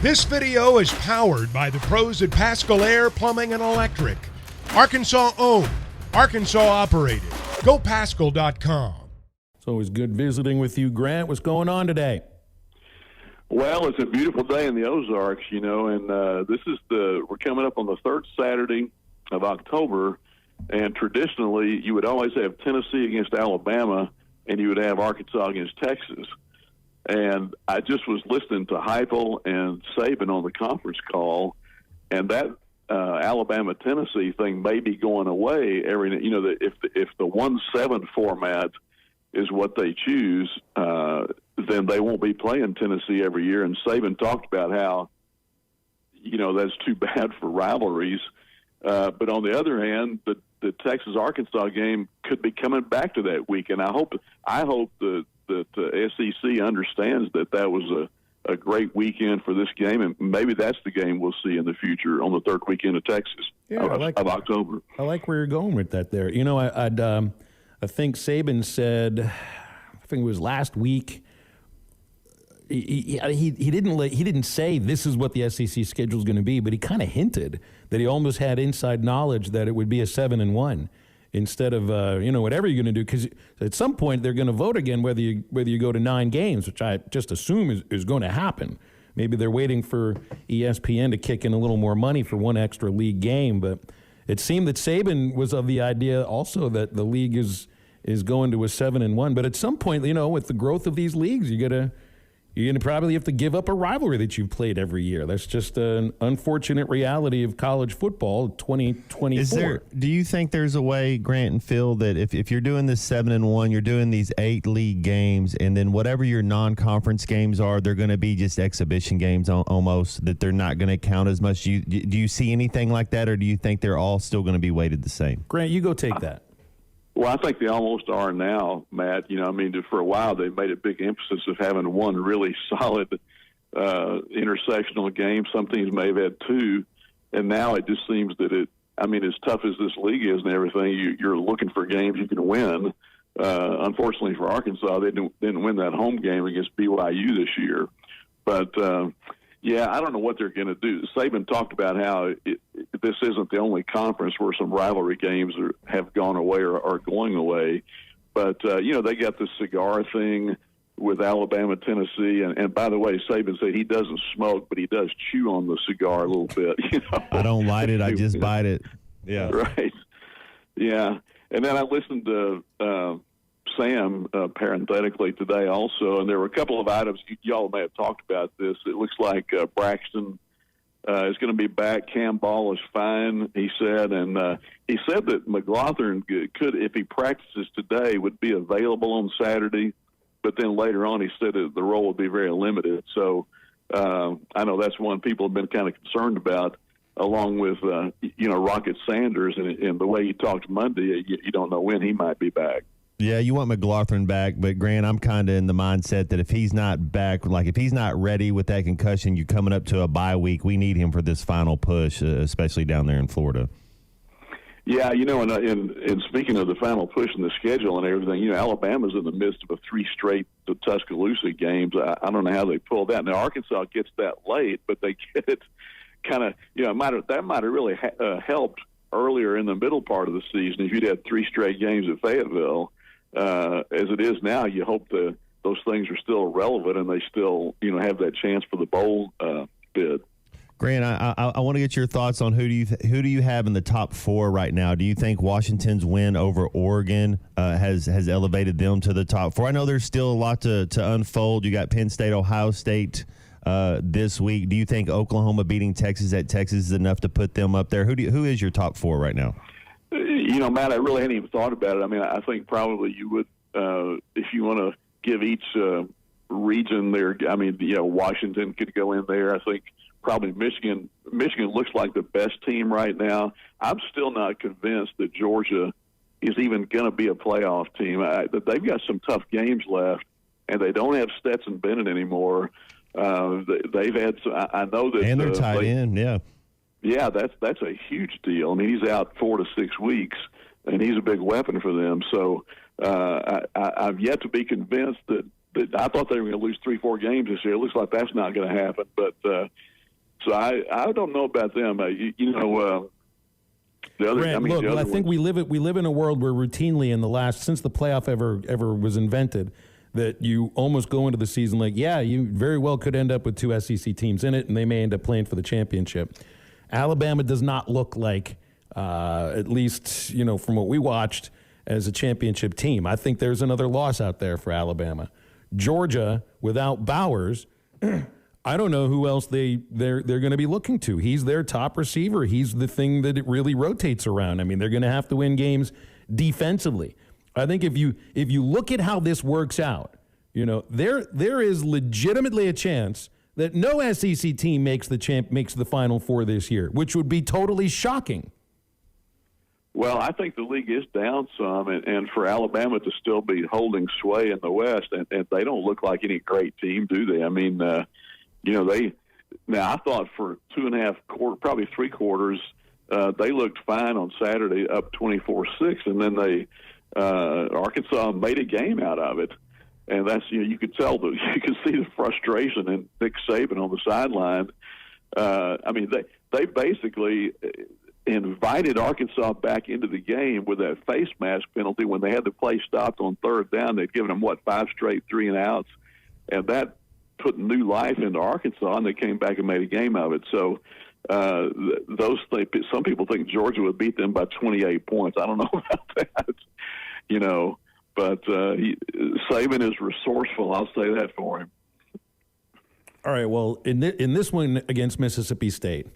This video is powered by the pros at Pascal Air Plumbing and Electric. Arkansas owned, Arkansas operated. GoPascal.com. It's always good visiting with you, Grant. What's going on today? Well, it's a beautiful day in the Ozarks, and we're coming up on the third Saturday of October, and traditionally you would always have Tennessee against Alabama, and you would have Arkansas against Texas. And I just was listening to Heupel and Saban on the conference call, and that Alabama-Tennessee thing may be going away. If the 1-7 format is what they choose, then they won't be playing Tennessee every year. And Saban talked about how, that's too bad for rivalries. But on the other hand, the Texas-Arkansas game could be coming back to that week. And I hope that the SEC understands that was a great weekend for this game, and maybe that's the game we'll see in the future on the third weekend of Texas of October. I like where you're going with that there. I think Saban said, I think it was last week, he didn't say this is what the SEC schedule is going to be, but he kind of hinted that he almost had inside knowledge that it would be a 7-1 instead of whatever you're going to do, because at some point they're going to vote again whether you go to 9 games, which I just assume is going to happen. Maybe they're waiting for ESPN to kick in a little more money for one extra league game, but it seemed that Saban was of the idea also that the league is going to a 7-1. But at some point, with the growth of these leagues, you're gonna probably have to give up a rivalry that you've played every year. That's just an unfortunate reality of college football 2024. Do you think there's a way, Grant and Phil, that if you're doing this 7-1, you're doing these 8 league games, and then whatever your non-conference games are, they're going to be just exhibition games almost, that they're not going to count as much? Do you see anything like that, or do you think they're all still going to be weighted the same? Grant, you go take that. Well, I think they almost are now, Matt. For a while they made a big emphasis of having one really solid intersectional game. Some teams may have had 2, and now it just seems that as tough as this league is and everything, you're looking for games you can win. Unfortunately for Arkansas, they didn't win that home game against BYU this year. But, I don't know what they're going to do. Saban talked about how this isn't the only conference where some rivalry games have gone away or are going away. But, they got the cigar thing with Alabama, Tennessee. And by the way, Saban said he doesn't smoke, but he does chew on the cigar a little bit. I don't light it. I just bite it. Yeah. Right. Yeah. And then I listened to Sam parenthetically today also, and there were a couple of items y'all may have talked about this. It looks like Braxton is going to be back. Cam Ball is fine, he said, and he said that McLaughlin could, if he practices today, would be available on Saturday, but then later on he said that the role would be very limited. So I know that's one people have been kind of concerned about, along with Rocket Sanders, and the way he talked Monday, you don't know when he might be back. Yeah, you want McLaughlin back, but Grant, I'm kind of in the mindset that if he's not back, like if he's not ready with that concussion, you're coming up to a bye week. We need him for this final push, especially down there in Florida. Yeah, and speaking of the final push in the schedule and everything, Alabama's in the midst of 3 straight Tuscaloosa games. I don't know how they pulled that. Now, Arkansas gets that late, but they get it kind of, that might have really helped earlier in the middle part of the season if you'd had 3 straight games at Fayetteville. As it is now, you hope those things are still relevant and they still, have that chance for the bowl bid. Grant, I want to get your thoughts on who do you have in the top 4 right now? Do you think Washington's win over Oregon has elevated them to the top 4? I know there's still a lot to unfold. You got Penn State, Ohio State this week. Do you think Oklahoma beating Texas at Texas is enough to put them up there? Who is your top 4 right now? Matt, I really hadn't even thought about it. I think probably you would, if you want to give each region there. Washington could go in there. I think probably Michigan. Michigan looks like the best team right now. I'm still not convinced that Georgia is even going to be a playoff team. They've got some tough games left, and they don't have Stetson Bennett anymore. They've had. I know that, and they're tied in. Yeah. Yeah, that's a huge deal. He's out 4 to 6 weeks, and he's a big weapon for them. So I've yet to be convinced that I thought they were going to lose 3-4 games this year. It looks like that's not going to happen. But So I don't know about them. The other. Grant, I mean, look, the other I think we live in a world where routinely in the last since the playoff ever was invented, that you almost go into the season like, yeah, you very well could end up with two SEC teams in it, and they may end up playing for the championship. Alabama does not look like, at least from what we watched, as a championship team. I think there's another loss out there for Alabama. Georgia, without Bowers, I don't know who else they're going to be looking to. He's their top receiver. He's the thing that it really rotates around. I mean, they're going to have to win games defensively. I think if you look at how this works out, there is legitimately a chance that no SEC team makes the Final Four this year, which would be totally shocking. Well, I think the league is down some, and for Alabama to still be holding sway in the West, and they don't look like any great team, do they? I mean, I thought for 2.5 quarters, probably 3 quarters, they looked fine on Saturday, up 24-6, and then Arkansas made a game out of it, and that's you could tell you could see the frustration in Nick Saban on the sideline. I mean, they basically invited Arkansas back into the game with that face mask penalty when they had the play stopped on 3rd down. They'd given them 5 straight 3-and-outs, and that put new life into Arkansas, and they came back and made a game of it. So some people think Georgia would beat them by 28 points. I don't know about that, but Saban is resourceful. I'll say that for him. All right, well, in this one against Mississippi State,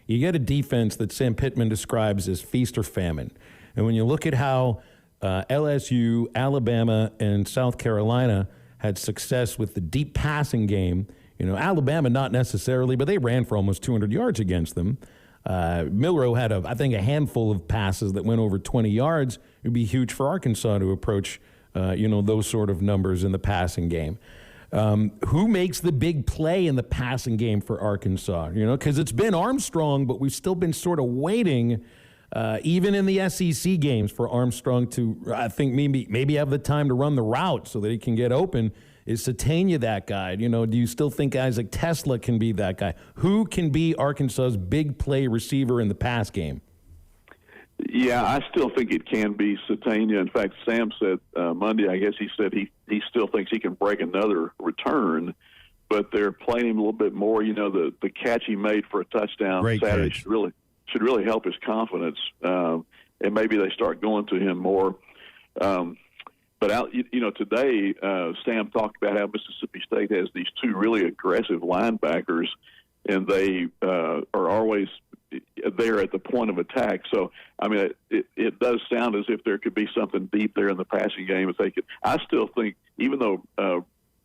you get a defense that Sam Pittman describes as feast or famine. And when you look at how LSU, Alabama, and South Carolina had success with the deep passing game, Alabama not necessarily, but they ran for almost 200 yards against them. Milroe had, I think, a handful of passes that went over 20 yards. It would be huge for Arkansas to approach, those sort of numbers in the passing game. Who makes the big play in the passing game for Arkansas? Because it's been Armstrong, but we've still been sort of waiting, even in the SEC games, for Armstrong to, I think, maybe have the time to run the route so that he can get open. Is Satania that guy? Do you still think guys like Tesla can be that guy? Who can be Arkansas's big play receiver in the pass game? Yeah, I still think it can be Satania. In fact, Sam said Monday, I guess he said he still thinks he can break another return, but they're playing him a little bit more. The catch he made for a touchdown Saturday should really help his confidence, and maybe they start going to him more. But today Sam talked about how Mississippi State has these 2 really aggressive linebackers, and they are always there at the point of attack. So, I mean, it does sound as if there could be something deep there in the passing game if they could. I still think, even though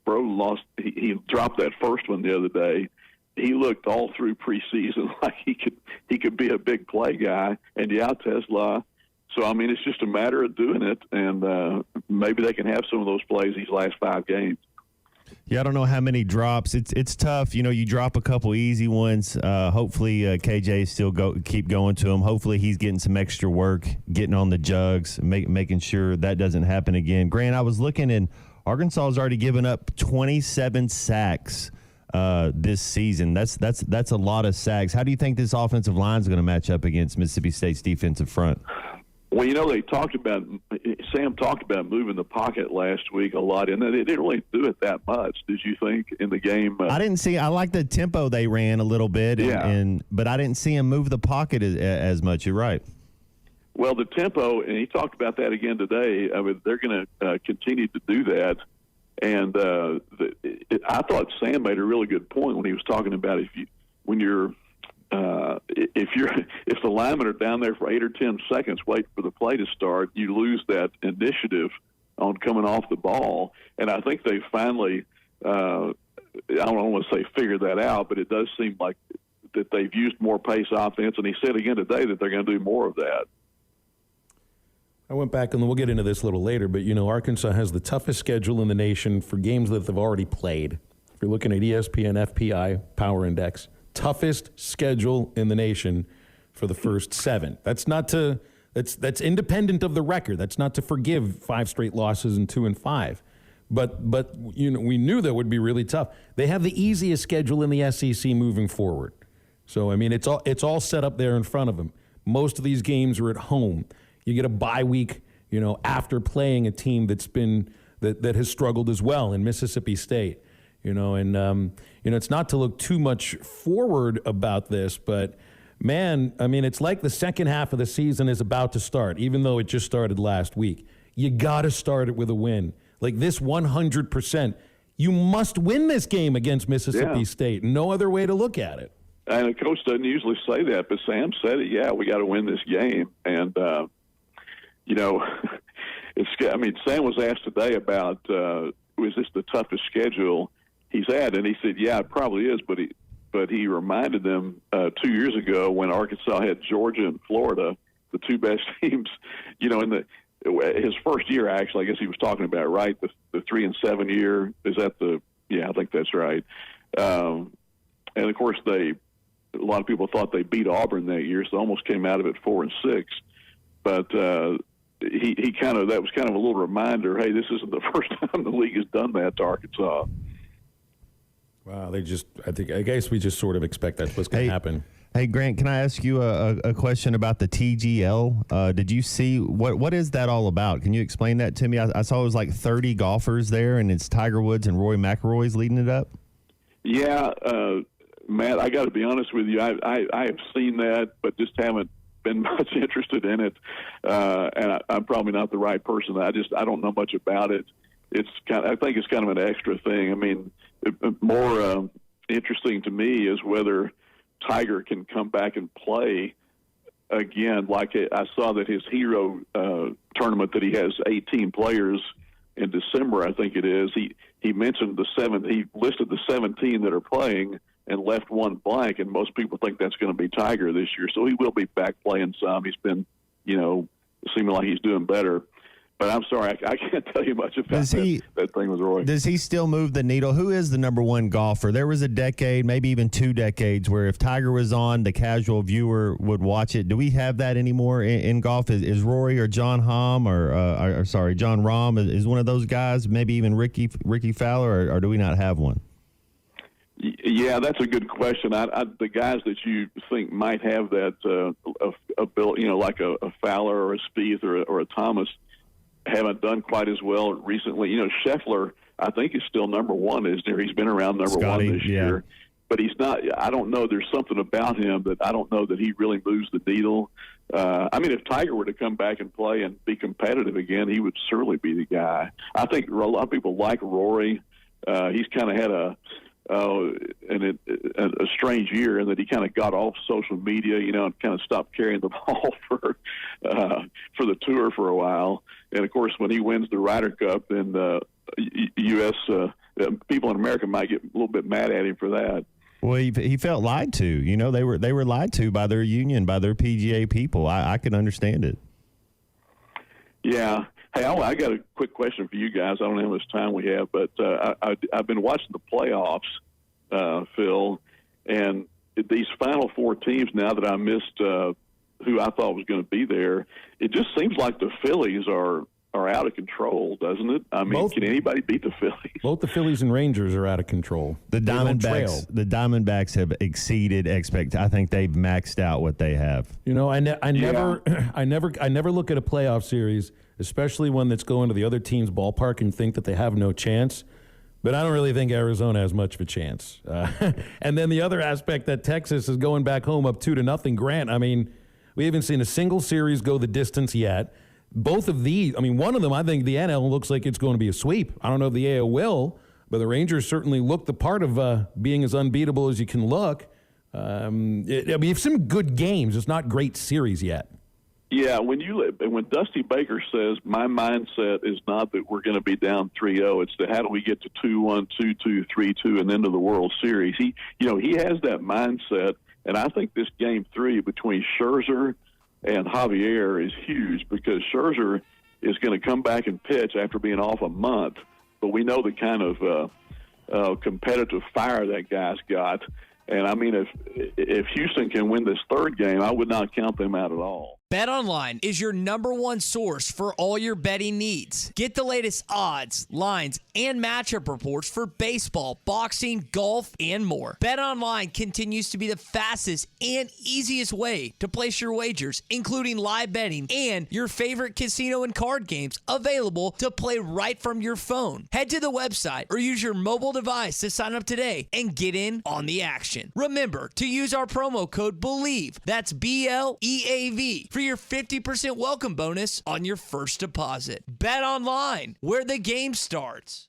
Bro lost, he dropped that first one the other day, he looked all through preseason like he could be a big play guy. And Tesla. So, I mean, it's just a matter of doing it, and maybe they can have some of those plays these last 5 games. Yeah, I don't know how many drops. It's tough. You drop a couple easy ones. Hopefully, KJ still keep going to him. Hopefully, he's getting some extra work, getting on the jugs, making sure that doesn't happen again. Grant, I was looking, and Arkansas has already given up 27 sacks this season. That's a lot of sacks. How do you think this offensive line is going to match up against Mississippi State's defensive front? Well, Sam talked about moving the pocket last week a lot, and they didn't really do it that much. Did you think in the game? I like the tempo they ran a little bit, but I didn't see him move the pocket as much. You're right. Well, the tempo, and he talked about that again today. I mean, they're going to continue to do that. And I thought Sam made a really good point when he was talking about if the linemen are down there for 8 or 10 seconds waiting for the play to start, you lose that initiative on coming off the ball. And I think they finally, I don't want to say figured that out, but it does seem like that they've used more pace offense. And he said again today that they're going to do more of that. I went back, and we'll get into this a little later, but, Arkansas has the toughest schedule in the nation for games that they've already played. If you're looking at ESPN FPI Power Index, toughest schedule in the nation for the first 7. That's independent of the record. That's not to forgive 5 straight losses and 2 and 5. But we knew that would be really tough. They have the easiest schedule in the SEC moving forward. So, I mean, it's all set up there in front of them. Most of these games are at home. You get a bye week, after playing a team that has struggled as well in Mississippi State. And it's not to look too much forward about this, but man, I mean, it's like the second half of the season is about to start, even though it just started last week. You got to start it with a win. Like this 100%. You must win this game against Mississippi State. No other way to look at it. And the coach doesn't usually say that, but Sam said it. Yeah, we got to win this game. And, Sam was asked today about, was this the toughest schedule he's had? And he said, yeah, it probably is. But he reminded them 2 years ago when Arkansas had Georgia and Florida, the two best teams, in his first year, actually, I guess he was talking about, right? The 3-7 year. Is that I think that's right. And of course, a lot of people thought they beat Auburn that year, so almost came out of it 4-6. But he that was kind of a little reminder. Hey, this isn't the first time the league has done that to Arkansas. Wow, I guess we just sort of expect that's what's going to happen. Hey, Grant, can I ask you a question about the TGL? Did you see what is that all about? Can you explain that to me? I saw it was like 30 golfers there, and it's Tiger Woods and Rory McIlroy's leading it up. Yeah. Matt, I got to be honest with you. I have seen that, but just haven't been much interested in it. And I'm probably not the right person. I don't know much about it. I think it's kind of an extra thing. I mean, more interesting to me is whether Tiger can come back and play again. Like I saw that his Hero tournament that he has 18 players in December, I think it is. He mentioned he listed the 17 that are playing and left one blank, and most people think that's going to be Tiger this year. So he will be back playing some. He's been, seeming like he's doing better. But I'm sorry, I can't tell you much about that thing with Roy. Does he still move the needle? Who is the number one golfer? There was a decade, maybe even 2 decades, where if Tiger was on, the casual viewer would watch it. Do we have that anymore in golf? Is Rory or John Rahm John Rahm is one of those guys? Maybe even Ricky Fowler, or do we not have one? Yeah, that's a good question. The guys that you think might have that ability, like a Fowler or a Spieth or a Thomas, haven't done quite as well recently. Scheffler, I think, is still number one, isn't there? He's been around number one this year. But he's not – I don't know. There's something about him that I don't know that he really moves the needle. If Tiger were to come back and play and be competitive again, he would certainly be the guy. I think a lot of people like Rory. He's kind of had a strange year in that he kind of got off social media, and kind of stopped carrying the ball for the tour for a while. And of course, when he wins the Ryder Cup, then U.S. People in America might get a little bit mad at him for that. Well, he felt lied to. They were lied to by their union, by their PGA people. I can understand it. Yeah. Hey, I got a quick question for you guys. I don't know how much time we have, but I've been watching the playoffs, Phil, and these Final Four teams, now that I missed who I thought was going to be there, it just seems like the Phillies are out of control, doesn't it? I mean, can anybody beat the Phillies? Both the Phillies and Rangers are out of control. The Diamondbacks have exceeded expectations. I think they've maxed out what they have. I never look at a playoff series, especially one that's going to the other team's ballpark, and think that they have no chance. But I don't really think Arizona has much of a chance. And then the other aspect that Texas is going back home up 2-0. Grant, I mean, we haven't seen a single series go the distance yet. Both of these, one of them, I think the NL looks like it's going to be a sweep. I don't know if the AL will, but the Rangers certainly look the part of being as unbeatable as you can look. It's some good games. It's not great series yet. Yeah, when Dusty Baker says my mindset is not that we're going to be down 3-0, it's that how do we get to 2-1, 2-2, 3-2, and then to the World Series. He has that mindset, and I think this Game 3 between Scherzer and Javier is huge because Scherzer is going to come back and pitch after being off a month, but we know the kind of competitive fire that guy's got. And, if Houston can win this third game, I would not count them out at all. BetOnline is your #1 source for all your betting needs. Get the latest odds, lines, and matchup reports for baseball, boxing, golf, and more. BetOnline continues to be the fastest and easiest way to place your wagers, including live betting and your favorite casino and card games available to play right from your phone. Head to the website or use your mobile device to sign up today and get in on the action. Remember to use our promo code BELIEVE, that's BLEAV, for your 50% welcome bonus on your first deposit. Bet online, where the game starts.